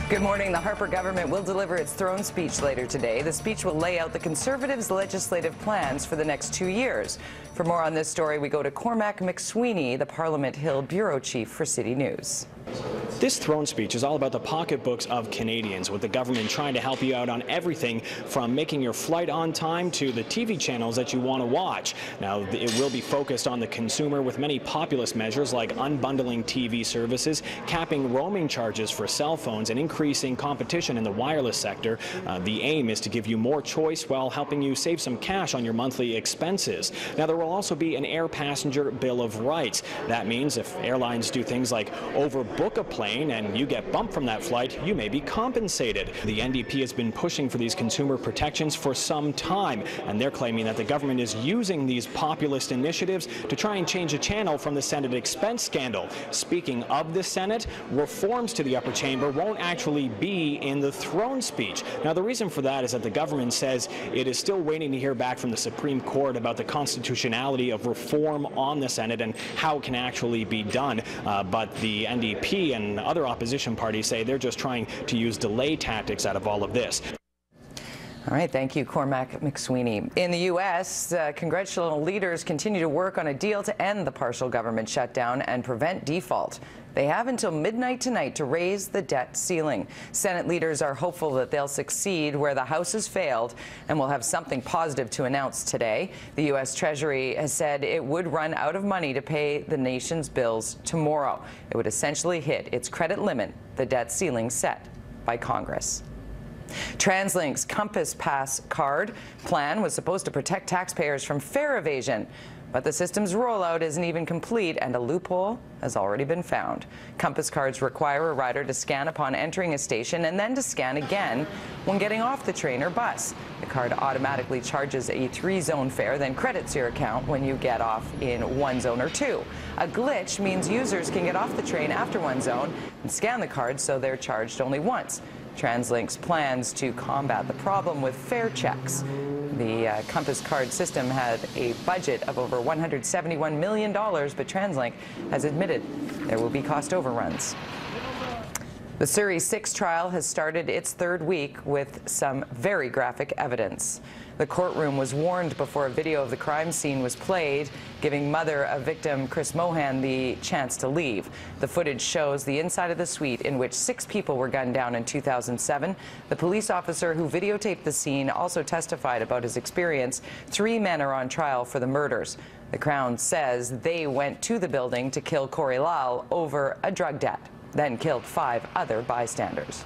Good morning. The Harper government will deliver its throne speech later today. The speech will lay out the Conservatives' legislative plans for the next 2 years. For more on this story, we go to Cormac McSweeney, the Parliament Hill bureau chief for City News. This throne speech is all about the pocketbooks of Canadians, with the government trying to help you out on everything from making your flight on time to the TV channels that you want to watch. Now, it will be focused on the consumer with many populist measures like unbundling TV services, capping roaming charges for cell phones, and increasing competition in the wireless sector. The aim is to give you more choice while helping you save some cash on your monthly expenses. Now, there will also be an air passenger bill of rights. That means if airlines do things like overbook a plane and you get bumped from that flight, you may be compensated. The NDP has been pushing for these consumer protections for some time, and they're claiming that the government is using these populist initiatives to try and change a channel from the Senate expense scandal. Speaking of the Senate, reforms to the upper chamber won't actually be in the throne speech. Now, the reason for that is that the government says it is still waiting to hear back from the Supreme Court about the constitutionality of reform on the Senate and how it can actually be done. But the NDP and other opposition parties say they're just trying to use delay tactics out of all of this. All right, thank you, Cormac McSweeney. In the U.S., congressional leaders continue to work on a deal to end the partial government shutdown and prevent default. They have until midnight tonight to raise the debt ceiling. Senate leaders are hopeful that they'll succeed where the House has failed, and will have something positive to announce today. The U.S. Treasury has said it would run out of money to pay the nation's bills tomorrow. It would essentially hit its credit limit, the debt ceiling set by Congress. TransLink's Compass Pass card plan was supposed to protect taxpayers from fare evasion, but the system's rollout isn't even complete, and a loophole has already been found. Compass cards require a rider to scan upon entering a station and then to scan again when getting off the train or bus. The card automatically charges a 3-zone fare, then credits your account when you get off in 1 zone or 2. A glitch means users can get off the train after 1 zone and scan the card so they're charged only once. TransLink's plans to combat the problem with fare checks. The Compass card system had a budget of over $171 million, but TransLink has admitted there will be cost overruns. The Surrey 6 trial has started its 3rd week with some very graphic evidence. The courtroom was warned before a video of the crime scene was played, giving mother of victim Chris Mohan the chance to leave. The footage shows the inside of the suite in which 6 people were gunned down in 2007. The police officer who videotaped the scene also testified about his experience. 3 men are on trial for the murders. The Crown says they went to the building to kill Corey Lal over a drug debt, then killed 5 other bystanders.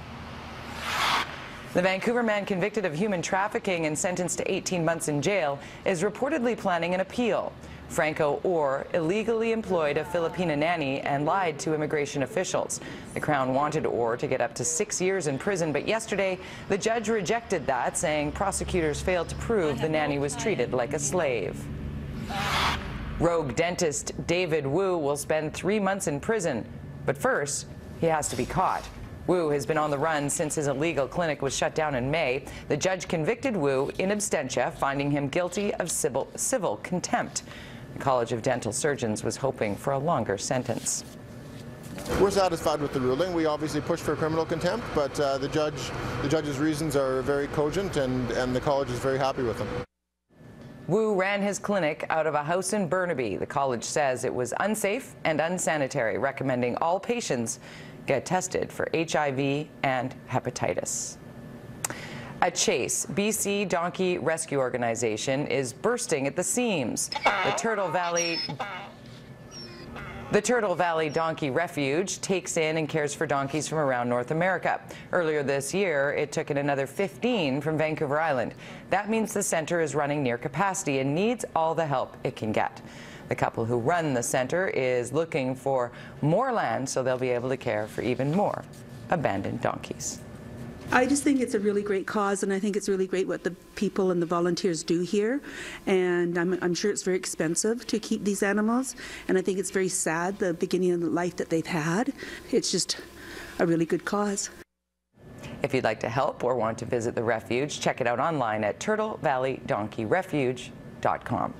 The Vancouver man convicted of human trafficking and sentenced to 18 months in jail is reportedly planning an appeal. Franco Orr illegally employed a Filipina nanny and lied to immigration officials. The Crown wanted Orr to get up to 6 years in prison, but yesterday the judge rejected that, saying prosecutors failed to prove the nanny was treated like a slave. Rogue dentist David Wu will spend 3 months in prison, but first he has to be caught. Wu has been on the run since his illegal clinic was shut down in May. The judge convicted Wu in absentia, finding him guilty of civil contempt. The College of Dental Surgeons was hoping for a longer sentence. We're satisfied with the ruling. We obviously pushed for criminal contempt, but the judge's reasons are very cogent, and the college is very happy with them. Wu ran his clinic out of a house in Burnaby. The college says it was unsafe and unsanitary, recommending all patients get tested for HIV and hepatitis. A Chase, BC donkey rescue organization is bursting at the seams. The Turtle Valley Donkey Refuge takes in and cares for donkeys from around North America. Earlier this year, it took in another 15 from Vancouver Island. That means the center is running near capacity and needs all the help it can get. The couple who run the center is looking for more land so they'll be able to care for even more abandoned donkeys. I just think it's a really great cause, and I think it's really great what the people and the volunteers do here. And I'm sure it's very expensive to keep these animals, and I think it's very sad, the beginning of the life that they've had. It's just a really good cause. If you'd like to help or want to visit the refuge, check it out online at turtlevalleydonkeyrefuge.com.